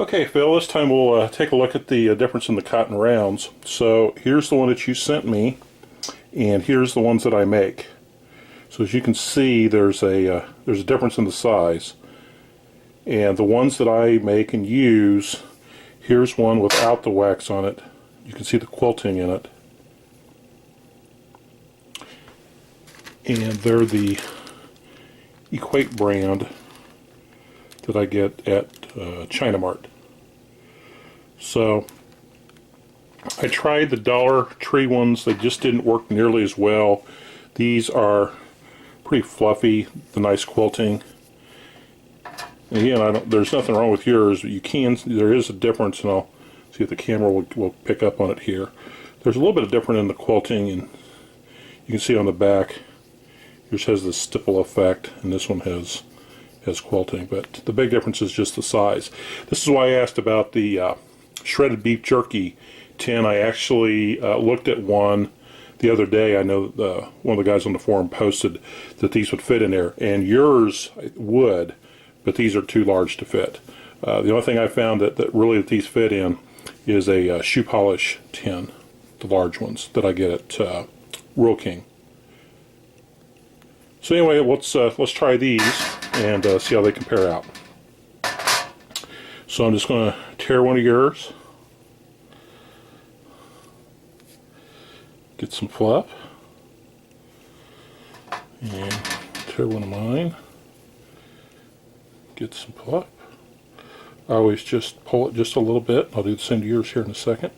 Okay, Phil, this time we'll take a look at the difference in the cotton rounds. So here's the one that you sent me, and here's the ones that I make. So as you can see, there's a difference in the size. And the ones that I make and use, here's one without the wax on it. You can see the quilting in it. And they're the Equate brand that I get at China Mart. So I tried the Dollar Tree ones. They just didn't work nearly as well. These are pretty fluffy, the nice quilting. And again, there's nothing wrong with yours, but there is a difference, and I'll see if the camera will pick up on it here. There's a little bit of difference in the quilting, and you can see on the back, yours has the stipple effect, and this one has quilting, but the big difference is just the size. This is why I asked about the shredded beef jerky tin. I actually looked at one the other day. I know one of the guys on the forum posted that these would fit in there, and yours would, but these are too large to fit. The only thing I found that really these fit in is a shoe polish tin, the large ones that I get at Rural King. So anyway, let's try these and see how they compare out. So I'm just going to tear one of yours, get some fluff, and tear one of mine, get some fluff. I always just pull it just a little bit. I'll do the same to yours here in a second.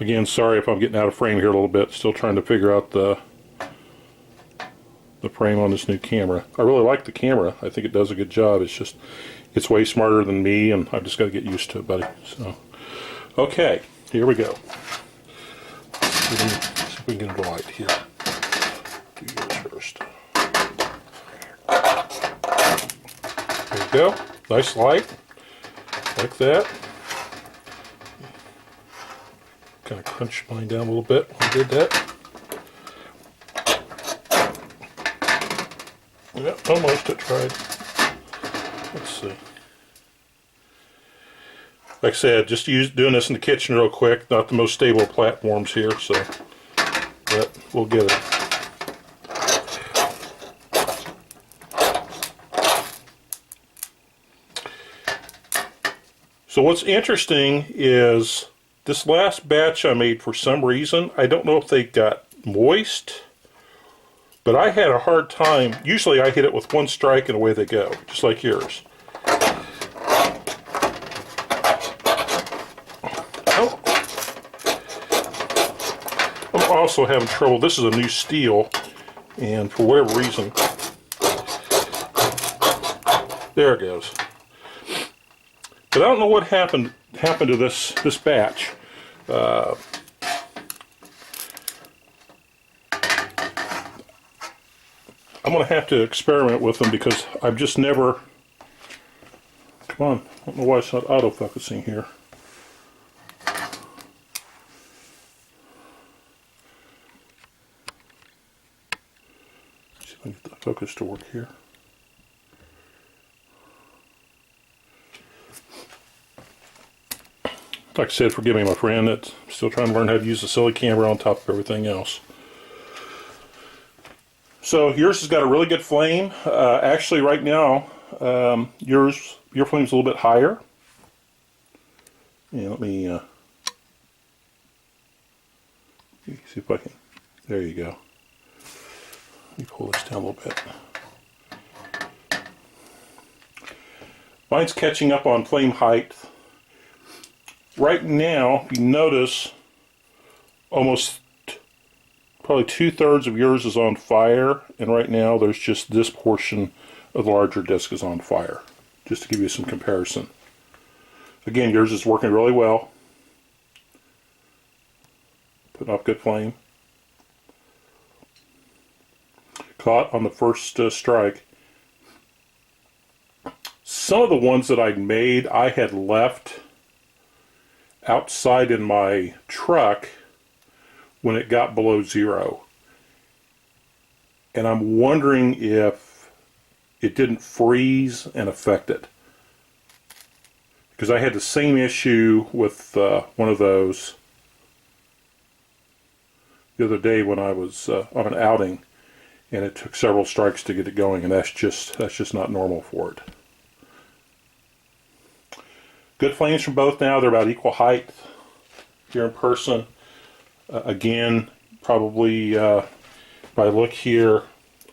Again, sorry if I'm getting out of frame here a little bit. Still trying to figure out the frame on this new camera. I really like the camera. I think it does a good job. It's way smarter than me, and I've just got to get used to it, buddy. So, okay, here we go. See if we can get a light here. Do yours first. There you go. Nice light, like that. Kind of crunched mine down a little bit when I did that. Yeah, almost it tried. Let's see. Like I said, just doing this in the kitchen real quick. Not the most stable platforms here, so but we'll get it. So what's interesting is this last batch I made, for some reason, I don't know if they got moist, but I had a hard time. Usually I hit it with one strike and away they go, just like yours. Oh. I'm also having trouble. This is a new steel, and for whatever reason, there it goes. But I don't know what happened to this batch. I'm going to have to experiment with them because I've just never... Come on, I don't know why it's not auto-focusing here. See if I can get the focus to work here. Like I said, forgive me, my friend, that's still trying to learn how to use the silly camera on top of everything else. So yours has got a really good flame. Actually, right now, your flame's a little bit higher. Yeah, let me see if I can. There you go. Let me pull this down a little bit. Mine's catching up on flame height. Right now, if you notice, almost probably 2/3 of yours is on fire, and right now there's just this portion of the larger disc is on fire, just to give you some comparison. Again, yours is working really well, putting off good flame. Caught on the first strike. Some of the ones that I made, I had left outside in my truck when it got below 0. And I'm wondering if it didn't freeze and affect it. because I had the same issue with one of those the other day when I was on an outing, and it took several strikes to get it going, and that's just not normal for it. Good flames from both now. They're about equal height here in person. Again, probably if I look here,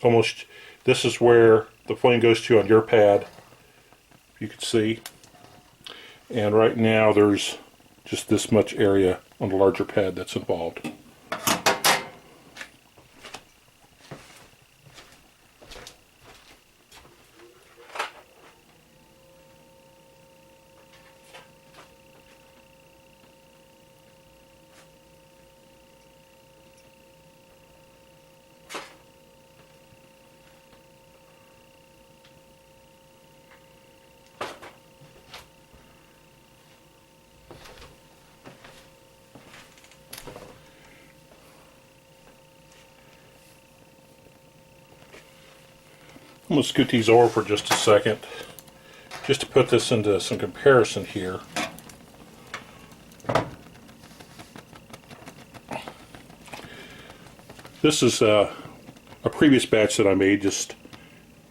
almost this is where the flame goes to on your pad, you can see. And right now there's just this much area on the larger pad that's involved. I'm going to scoot these over for just a second, just to put this into some comparison here. This is a previous batch that I made.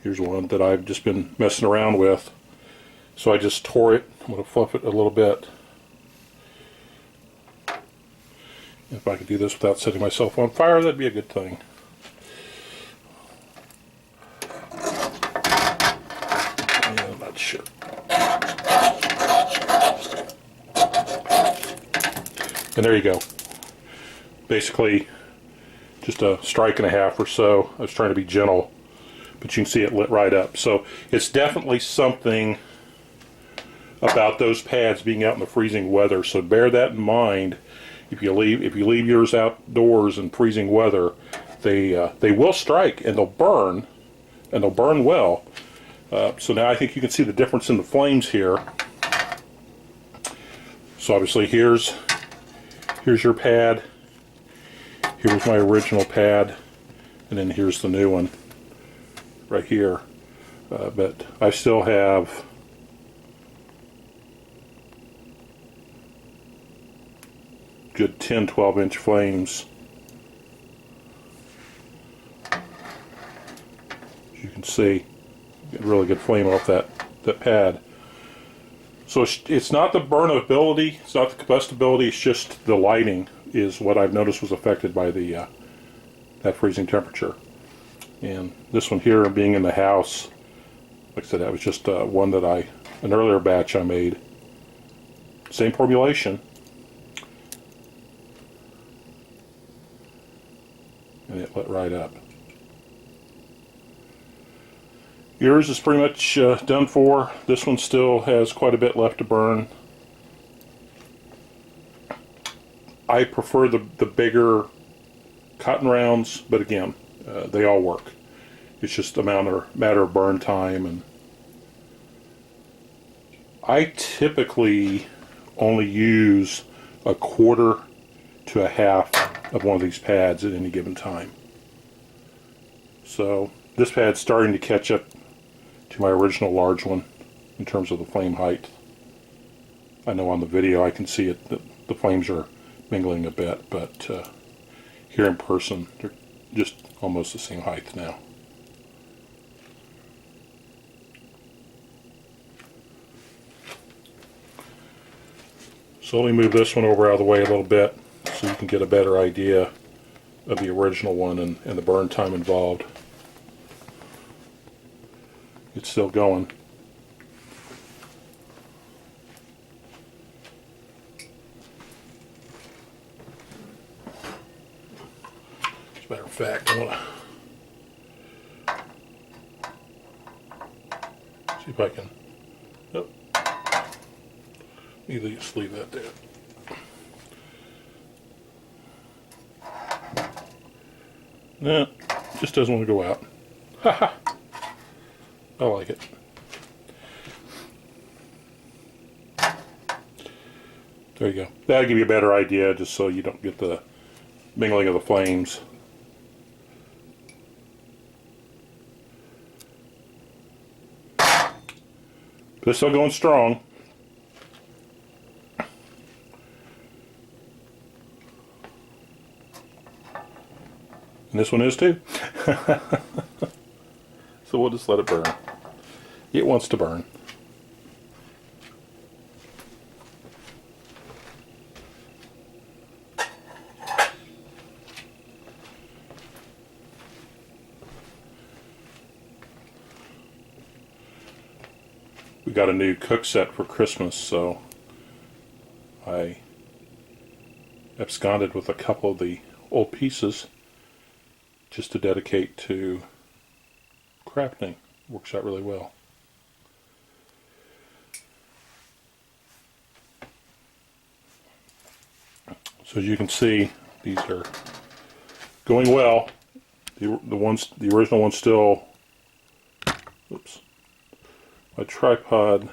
Here's one that I've just been messing around with. So I just tore it. I'm going to fluff it a little bit. If I could do this without setting myself on fire, that'd be a good thing. I'm not sure. And there you go. Basically, just a strike and a half or so. I was trying to be gentle, but you can see it lit right up. So it's definitely something about those pads being out in the freezing weather. So bear that in mind. If you leave yours outdoors in freezing weather, they will strike and they'll burn, and they'll burn well. So now I think you can see the difference in the flames here. So obviously here's your pad. Here's my original pad, and then here's the new one right here. But I still have good 10-12 inch flames. As you can see, get really good flame off that pad. So it's not the burnability, it's not the combustibility, it's just the lighting is what I've noticed was affected by the that freezing temperature. And this one here, being in the house, like I said, that was just one that an earlier batch I made. Same formulation. And it lit right up. Yours is pretty much done for. This one still has quite a bit left to burn. I prefer the bigger cotton rounds, but again, they all work. It's just a matter of burn time. And I typically only use a quarter to a half of one of these pads at any given time. So this pad's starting to catch up to my original large one in terms of the flame height. I know on the video I can see it, that the flames are mingling a bit, but here in person they're just almost the same height now. So let me move this one over out of the way a little bit so you can get a better idea of the original one and the burn time involved. It's still going. As a matter of fact, I want to see if I can. Nope. Either just leave that there. No, just doesn't want to go out. Haha. I like it. There you go. That'll give you a better idea, just so you don't get the mingling of the flames. But it's still going strong. this one is too. So we'll just let it burn. It wants to burn. We got a new cook set for Christmas, so I absconded with a couple of the old pieces just to dedicate to crafting. Works out really well. So as you can see, these are going well. The original one's still, oops, my tripod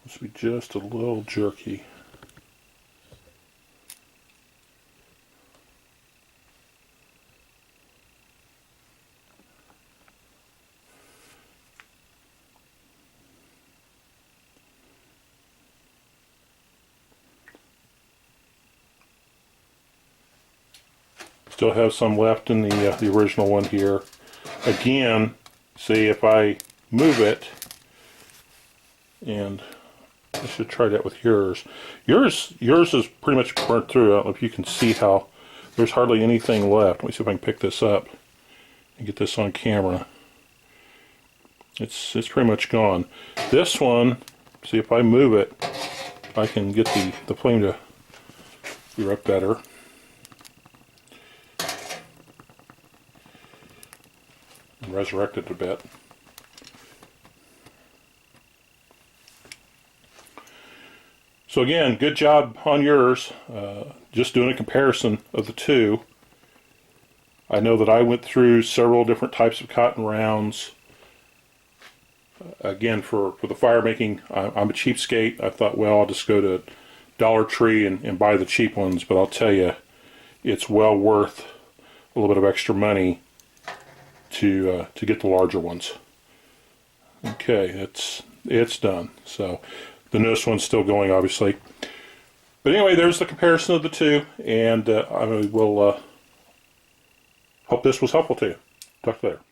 must be just a little jerky. Still have some left in the original one here. Again, see if I move it, and I should try that with yours. Yours is pretty much burnt through. I don't know if you can see how there's hardly anything left. Let me see if I can pick this up and get this on camera. It's pretty much gone. This one, see if I move it, I can get the flame to erupt better. Resurrect it a bit. So again, good job on yours. Just doing a comparison of the two. I know that I went through several different types of cotton rounds. Again, for the fire making, I'm a cheapskate. I thought, well, I'll just go to Dollar Tree and buy the cheap ones, but I'll tell you, it's well worth a little bit of extra money to get the larger ones. Okay, it's done. So the newest one's still going, obviously. But anyway, there's the comparison of the two, and I will hope this was helpful to you. Talk to you later.